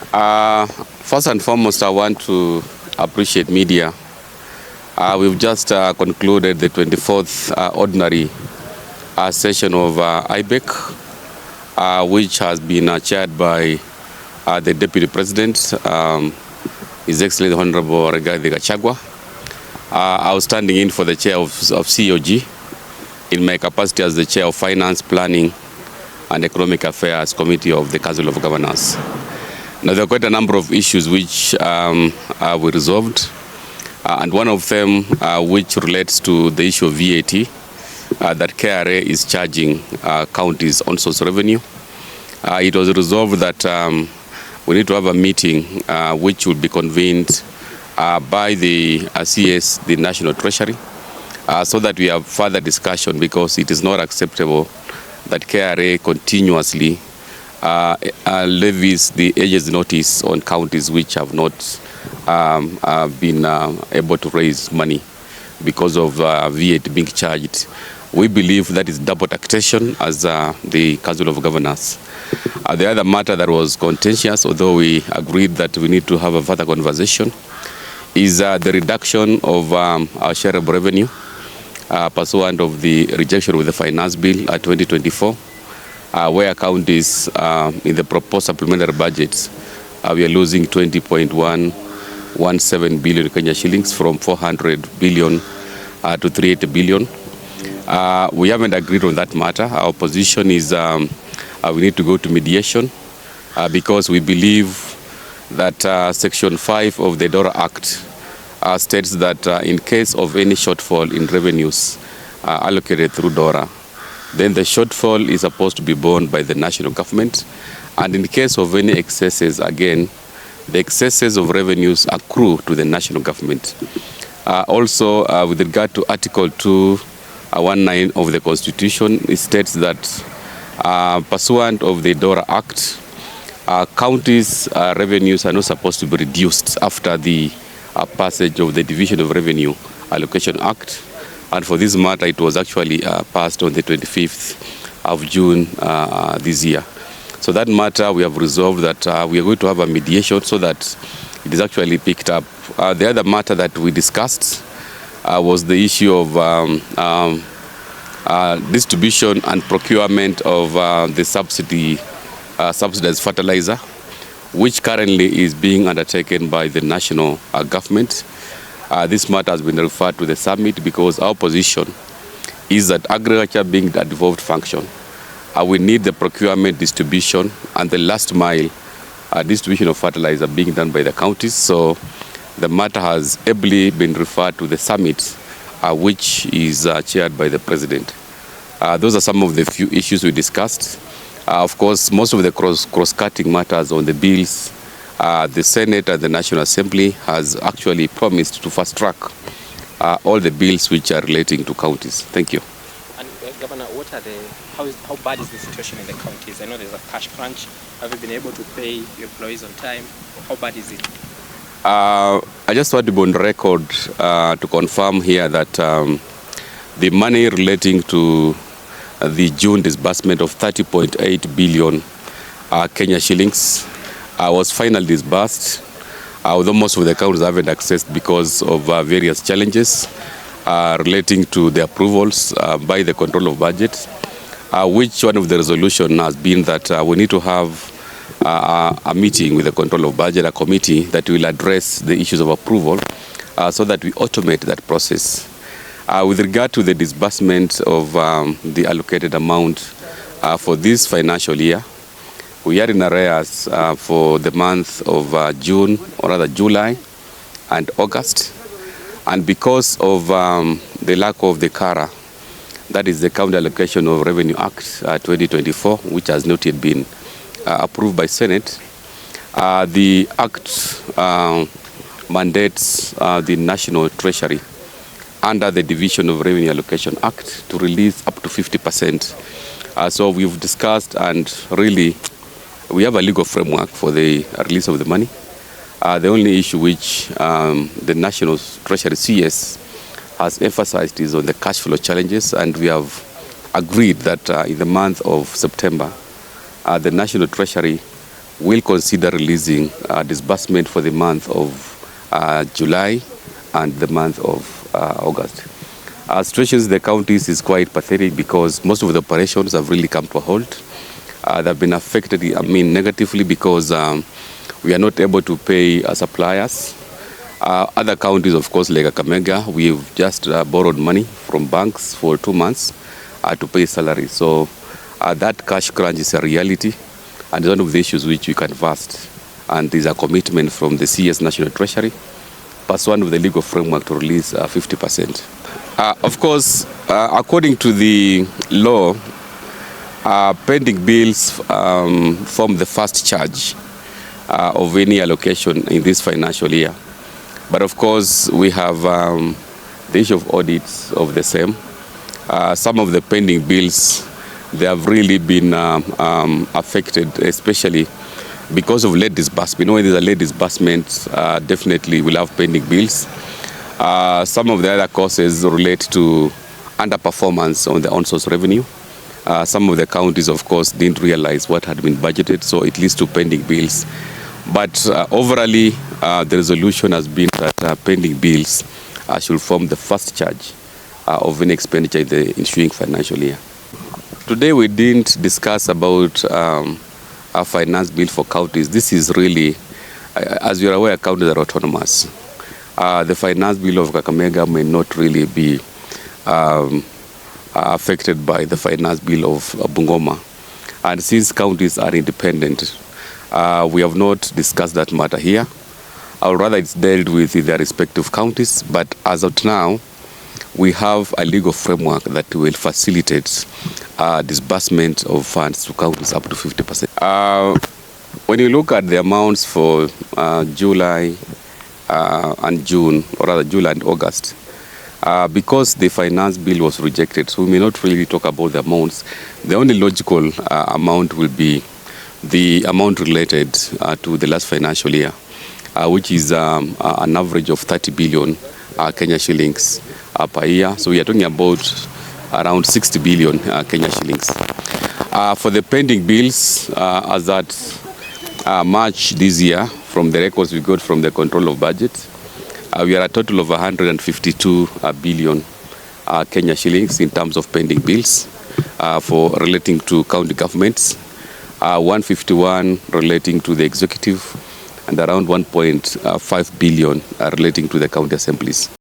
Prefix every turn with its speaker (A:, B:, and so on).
A: First and foremost, I want to appreciate media. We've just concluded the 24th ordinary session of IBEC, which has been chaired by the Deputy President, His Excellency Honorable Rigathi Gachagua. I was standing in for the Chair of CoG in my capacity as the Chair of Finance, Planning and Economic Affairs Committee of the Council of Governors. Now, there are quite a number of issues which were resolved, and one of them which relates to the issue of VAT that KRA is charging counties on source revenue. It was resolved that we need to have a meeting which will be convened by the CS, the National Treasury, so that we have further discussion, because it is not acceptable that KRA continuously levies the agency notice on counties which have not been able to raise money because of VAT being charged. We believe that is double taxation as the Council of Governors. The other matter that was contentious, although we agreed that we need to have a further conversation, is the reduction of our share of revenue pursuant of the rejection of the Finance Bill 2024, where counties in the proposed supplementary budgets, we are losing 20.117 billion Kenya shillings from 400 billion to 380 billion. We haven't agreed on that matter. Our position is we need to go to mediation because we believe that Section 5 of the DORA Act states that in case of any shortfall in revenues allocated through DORA, then the shortfall is supposed to be borne by the national government. And in case of any excesses, again, the excesses of revenues accrue to the national government. Also, with regard to Article 219 of the Constitution, it states that pursuant of the DORA Act, counties' revenues are not supposed to be reduced after the passage of the Division of Revenue Allocation Act. And for this matter, it was actually passed on the 25th of June this year. So that matter, we have resolved that we are going to have a mediation so that it is actually picked up. The other matter that we discussed was the issue of distribution and procurement of the subsidized fertilizer, which currently is being undertaken by the national government. This matter has been referred to the summit because our position is that agriculture being a devolved function, we need the procurement, distribution, and the last mile distribution of fertilizer being done by the counties. So the matter has ably been referred to the summit, which is chaired by the President. Those are some of the few issues we discussed. Of course, most of the cross-cutting matters on the bills, the Senate and the National Assembly has actually promised to fast-track all the bills which are relating to counties. Thank you.
B: And Governor, what are how bad is the situation in the counties? I know there's a cash crunch. Have you been able to pay your employees on time? How bad is it?
A: I just want to be on record to confirm here that the money relating to the June disbursement of 30.8 billion Kenya shillings was finally disbursed, although most of the accounts haven't accessed because of various challenges relating to the approvals by the control of budget, which one of the resolution has been that we need to have a meeting with the control of budget, a committee that will address the issues of approval so that we automate that process. With regard to the disbursement of the allocated amount for this financial year, we are in arrears for the month of June, or rather July and August. And because of the lack of the CARA, that is the County Allocation of Revenue Act 2024, which has not yet been approved by Senate, the Act mandates the National Treasury under the Division of Revenue Allocation Act to release up to 50%. So we've discussed, and really we have a legal framework for the release of the money. The only issue which the National Treasury CS has emphasized is on the cash flow challenges, and we have agreed that in the month of September, the National Treasury will consider releasing disbursement for the month of July and the month of August. Situations in the counties is quite pathetic because most of the operations have really come to a halt. They've been affected, negatively because we are not able to pay suppliers. Other counties, of course, like Kakamega, we've just borrowed money from banks for 2 months to pay salaries. So that cash crunch is a reality, and one of the issues which we canvassed, and is a commitment from the CS National Treasury, pursuant of the legal framework to release 50%. Of course, according to the law, pending bills form the first charge of any allocation in this financial year. But of course, we have the issue of audits of the same. Some of the pending bills, they have really been affected, especially because of late disbursement. When there's a late disbursement, definitely we'll have pending bills. Some of the other causes relate to underperformance on the on-source revenue. Some of the counties, of course, didn't realize what had been budgeted, so it leads to pending bills. But overally, the resolution has been that pending bills should form the first charge of any expenditure in the ensuing financial year. Today we didn't discuss about a finance bill for counties. This is really, as you are aware, counties are autonomous. The finance bill of Kakamega may not really be affected by the finance bill of Bungoma. And since counties are independent, we have not discussed that matter here. I would rather it's dealt with in their respective counties, but as of now, we have a legal framework that will facilitate disbursement of funds to counties up to 50%. When you look at the amounts for July and June, or rather July and August, because the finance bill was rejected, so we may not really talk about the amounts. The only logical amount will be the amount related to the last financial year, which is an average of 30 billion Kenya shillings per year. So we are talking about around 60 billion Kenya shillings. For the pending bills, as at March this year, from the records we got from the control of budget, we are a total of 152 billion Kenya shillings in terms of pending bills for relating to county governments, 151 relating to the executive, and around 1.5 billion relating to the county assemblies.